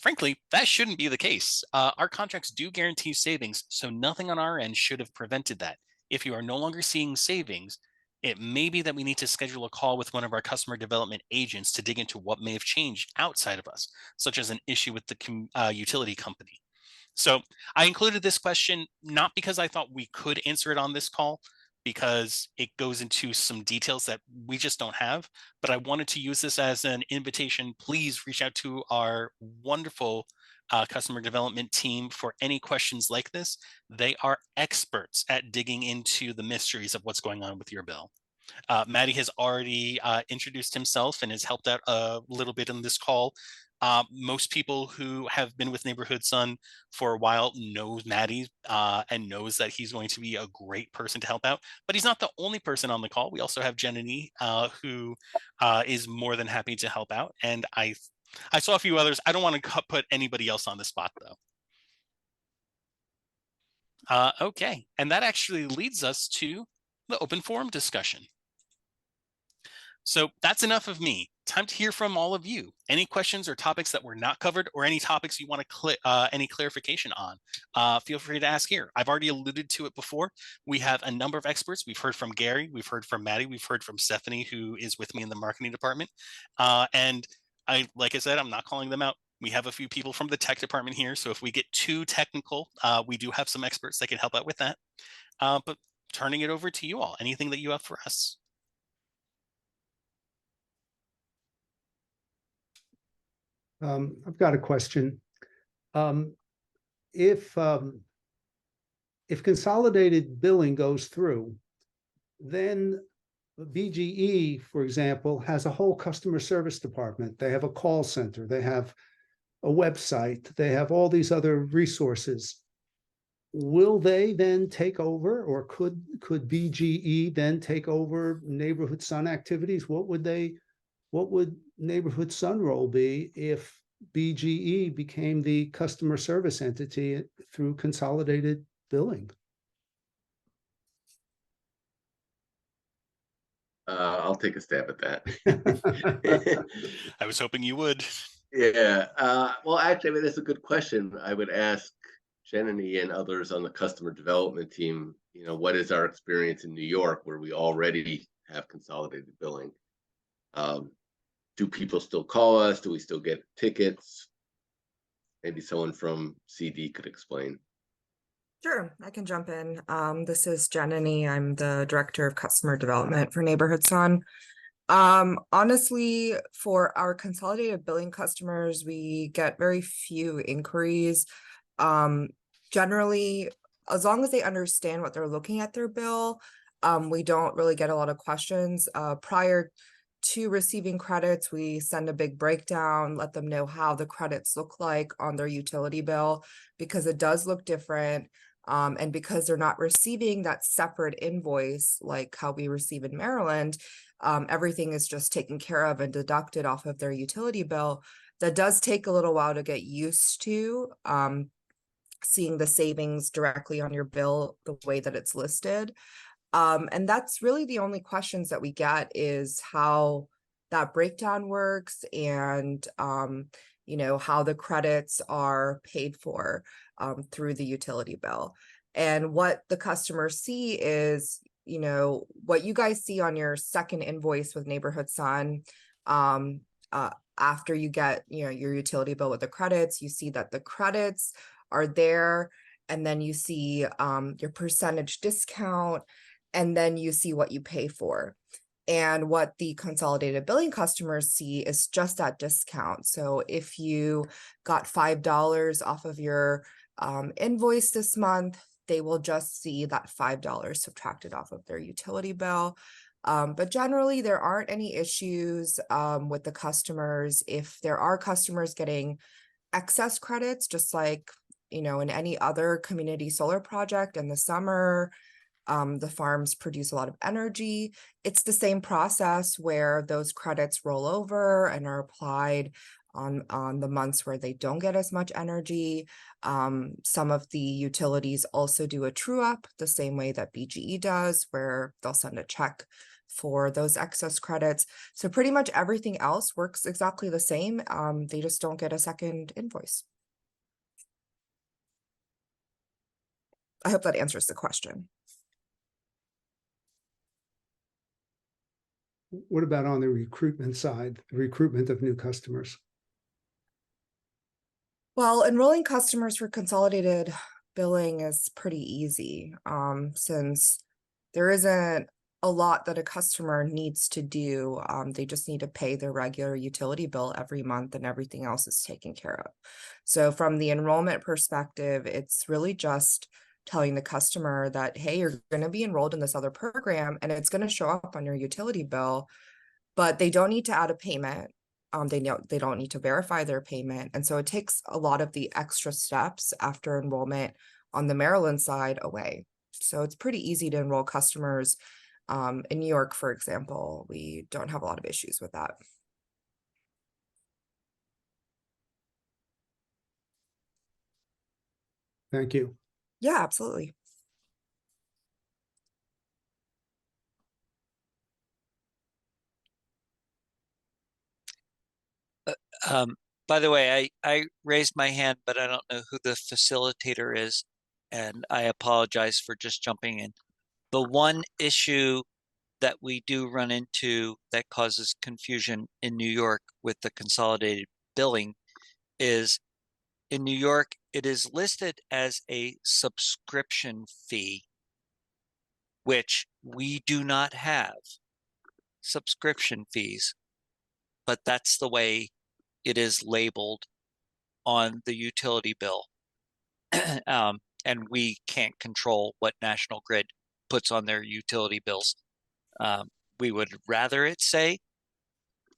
Frankly, that shouldn't be the case. Our contracts do guarantee savings, so nothing on our end should have prevented that. If you are no longer seeing savings, it may be that we need to schedule a call with one of our customer development agents to dig into what may have changed outside of us, such as an issue with the utility company. So I included this question not because I thought we could answer it on this call, because it goes into some details that we just don't have, but I wanted to use this as an invitation. Please reach out to our wonderful customer development team for any questions like this. They are experts at digging into the mysteries of what's going on with your bill. Maddie has already introduced himself and has helped out a little bit in this call. Most people who have been with Neighborhood Son for a while know Maddie and knows that he's going to be a great person to help out. But he's not the only person on the call. We also have Jenny, who is more than happy to help out. And I saw a few others. I don't want to put anybody else on the spot, though. Okay, and that actually leads us to the open forum discussion. So that's enough of me. Time to hear from all of you. Any questions or topics that were not covered, or any topics you want to any clarification on, feel free to ask here. I've already alluded to it before. We have a number of experts. We've heard from Gary, we've heard from Maddie, we've heard from Stephanie, who is with me in the marketing department. And like I said, I'm not calling them out. We have a few people from the tech department here. So if we get too technical, we do have some experts that can help out with that. But turning it over to you all, anything that you have for us? I've got a question. If consolidated billing goes through, then BGE, for example, has a whole customer service department. They have a call center. They have a website. They have all these other resources. Will they then take over, or could BGE then take over Neighborhood Son activities? What would Neighborhood Son role be if BGE became the customer service entity through consolidated billing? I'll take a stab at that. I was hoping you would. Yeah. Well, actually, I mean, that's a good question. I would ask Jenny and others on the customer development team, what is our experience in New York, where we already have consolidated billing? Do people still call us? Do we still get tickets? Maybe someone from CD could explain. Sure, I can jump in. This is Jenny. I'm the Director of Customer Development for Neighborhood Son. Honestly, for our consolidated billing customers, we get very few inquiries. Generally, as long as they understand what they're looking at their bill, We don't really get a lot of questions. Prior to receiving credits, we send a big breakdown, let them know how the credits look like on their utility bill, because it does look different. And because they're not receiving that separate invoice like how we receive in Maryland, everything is just taken care of and deducted off of their utility bill. That does take a little while to get used to, seeing the savings directly on your bill the way that it's listed. And that's really the only questions that we get, is how that breakdown works and, you know, how the credits are paid for through the utility bill. And what the customers see is, you know, what you guys see on your second invoice with Neighborhood Sun. After you get, you know, your utility bill with the credits, you see that the credits are there, and then you see your percentage discount, and then you see what you pay for. And what the consolidated billing customers see is just that discount. So if you got $5 off of your invoice this month, they will just see that $5 subtracted off of their utility bill. But generally, there aren't any issues with the customers. If there are customers getting excess credits, just like, you know, in any other community solar project in the summer, the farms produce a lot of energy. It's the same process where those credits roll over and are applied on the months where they don't get as much energy. Some of the utilities also do a true up the same way that BGE does, where they'll send a check for those excess credits. So pretty much everything else works exactly the same. They just don't get a second invoice. I hope that answers the question. What about on the recruitment side, the recruitment of new customers? Well, enrolling customers for consolidated billing is pretty easy, since there isn't a lot that a customer needs to do. They just need to pay their regular utility bill every month, and everything else is taken care of. So from the enrollment perspective, it's really just telling the customer that, hey, you're going to be enrolled in this other program and it's going to show up on your utility bill, but they don't need to add a payment. They don't need to verify their payment. And so it takes a lot of the extra steps after enrollment on the Maryland side away. So it's pretty easy to enroll customers. In New York, for example, we don't have a lot of issues with that. Thank you. Yeah, absolutely. By the way, I raised my hand, but I don't know who the facilitator is, and I apologize for just jumping in. The one issue that we do run into that causes confusion in New York with the consolidated billing is, in New York, it is listed as a subscription fee, which we do not have subscription fees, but that's the way it is labeled on the utility bill. And we can't control what National Grid puts on their utility bills. We would rather it say,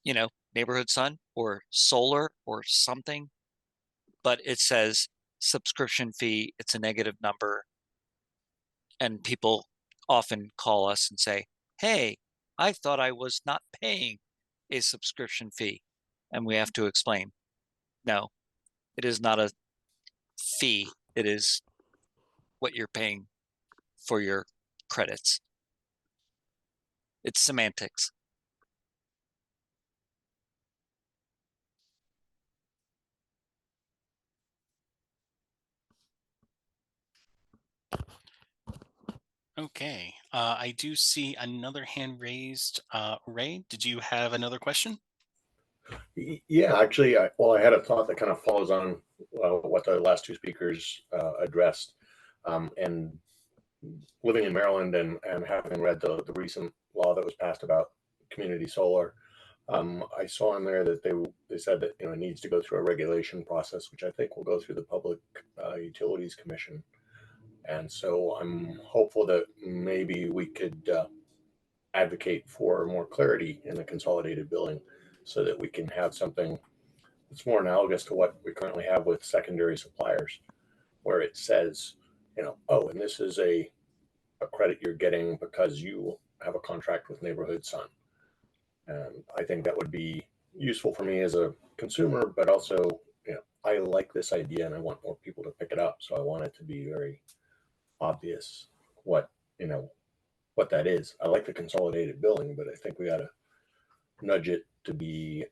you know, Neighborhood Sun or solar or something, but it says subscription fee. It's a negative number. And people often call us and say, hey, I thought I was not paying a subscription fee. And we have to explain, no, it is not a fee. It is what you're paying for your credits. It's semantics. Okay, I do see another hand raised. Ray, did you have another question? Yeah, actually, I had a thought that kind of follows on what the last two speakers addressed. And living in Maryland and having read the recent law that was passed about community solar, I saw in there that they said that, you know, it needs to go through a regulation process, which I think will go through the Public Utilities Commission. And so I'm hopeful that maybe we could advocate for more clarity in the consolidated billing so that we can have something that's more analogous to what we currently have with secondary suppliers, where it says, oh, and this is a credit you're getting because you have a contract with Neighborhood Sun. And I think that would be useful for me as a consumer, but also, I like this idea and I want more people to pick it up. So I want it to be very obvious what that is. I like the consolidated billing, but I think we got to nudge it to be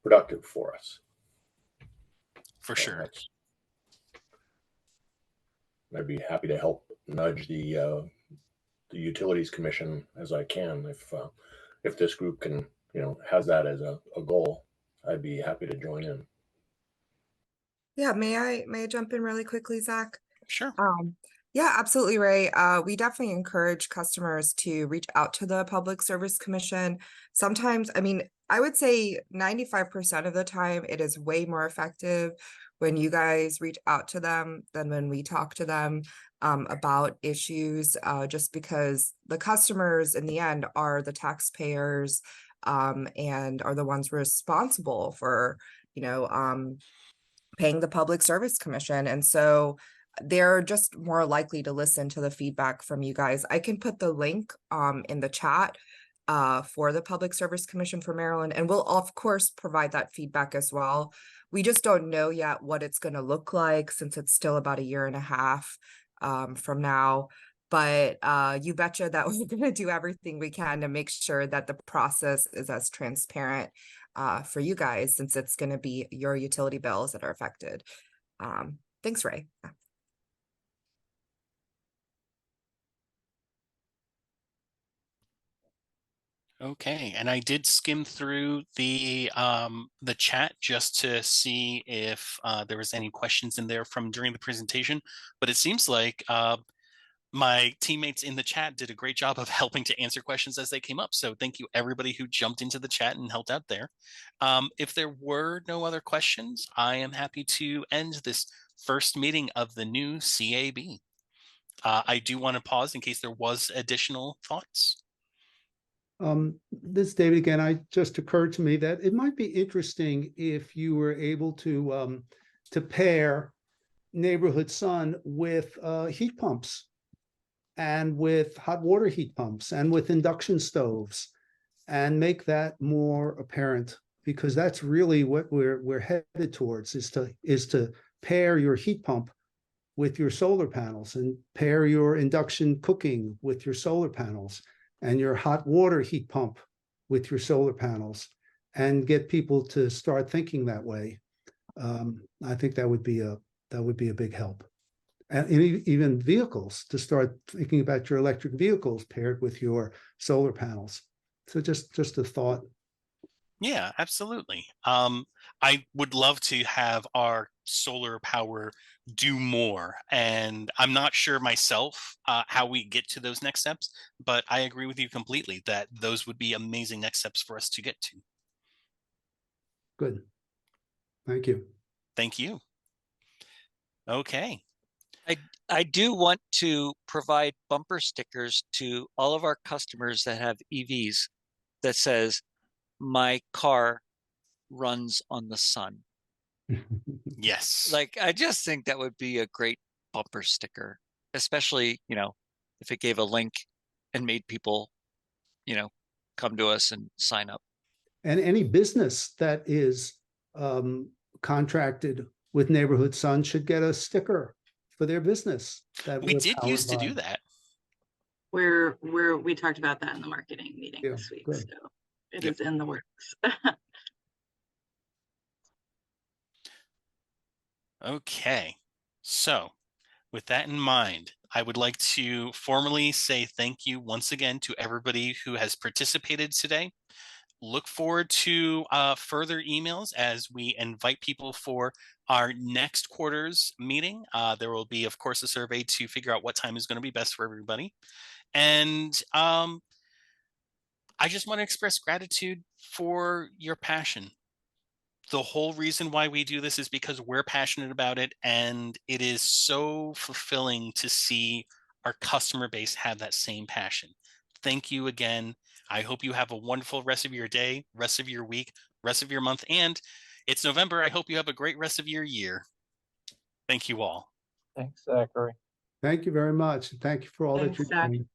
productive for us. For So sure. I'd be happy to help nudge the Utilities Commission as I can. If this group can, has that as a goal, I'd be happy to join in. Yeah, may I jump in really quickly, Zach? Sure. Yeah, absolutely, Ray. We definitely encourage customers to reach out to the Public Service Commission. Sometimes, I mean, I would say 95% of the time it is way more effective when you guys reach out to them than when we talk to them about issues, just because the customers in the end are the taxpayers and are the ones responsible for, paying the Public Service Commission. And so they're just more likely to listen to the feedback from you guys. I can put the link in the chat for the Public Service Commission for Maryland, and we'll of course provide that feedback as well. We just don't know yet what it's going to look like since it's still about a year and a half from now. But you betcha that we're going to do everything we can to make sure that the process is as transparent for you guys, since it's going to be your utility bills that are affected. Thanks, Ray. Okay, and I did skim through the chat just to see if there was any questions in there from during the presentation, but it seems like my teammates in the chat did a great job of helping to answer questions as they came up. So thank you everybody who jumped into the chat and helped out there. If there were no other questions, I am happy to end this first meeting of the new CAB. I do want to pause in case there was additional thoughts. This is David again. I just occurred to me that it might be interesting if you were able to pair Neighborhood Sun with heat pumps and with hot water heat pumps and with induction stoves, and make that more apparent, because that's really what we're headed towards, is to pair your heat pump with your solar panels, and pair your induction cooking with your solar panels, and your hot water heat pump with your solar panels, and get people to start thinking that way. I think that would be a big help. And even vehicles, to start thinking about your electric vehicles paired with your solar panels. So just a thought. Yeah, absolutely. I would love to have our solar power do more, and I'm not sure myself how we get to those next steps, but I agree with you completely that those would be amazing next steps for us to get to. Good. Thank you. Thank you. Okay. I do want to provide bumper stickers to all of our customers that have EVs that says, "My car runs on the sun." Yes. Like, I just think that would be a great bumper sticker, especially, if it gave a link and made people, come to us and sign up. And any business that is contracted with Neighborhood Sun should get a sticker for their business. That we did used to do that. We talked about that in the marketing meeting this week, good. so it is in the works. Okay, so with that in mind, I would like to formally say thank you once again to everybody who has participated today. Look forward to further emails as we invite people for our next quarter's meeting. There will be, of course, a survey to figure out what time is going to be best for everybody. And I just want to express gratitude for your passion the whole reason why we do this is because we're passionate about it, and it is so fulfilling to see our customer base have that same passion. Thank you again. I hope you have a wonderful rest of your day, rest of your week, rest of your month, and it's November. I hope you have a great rest of your year. Thank you all. Thanks, Zachary. Thank you very much. Thank you for all that Thanks, you're Zach. doing.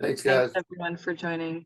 Thanks, guys. Thanks everyone for joining.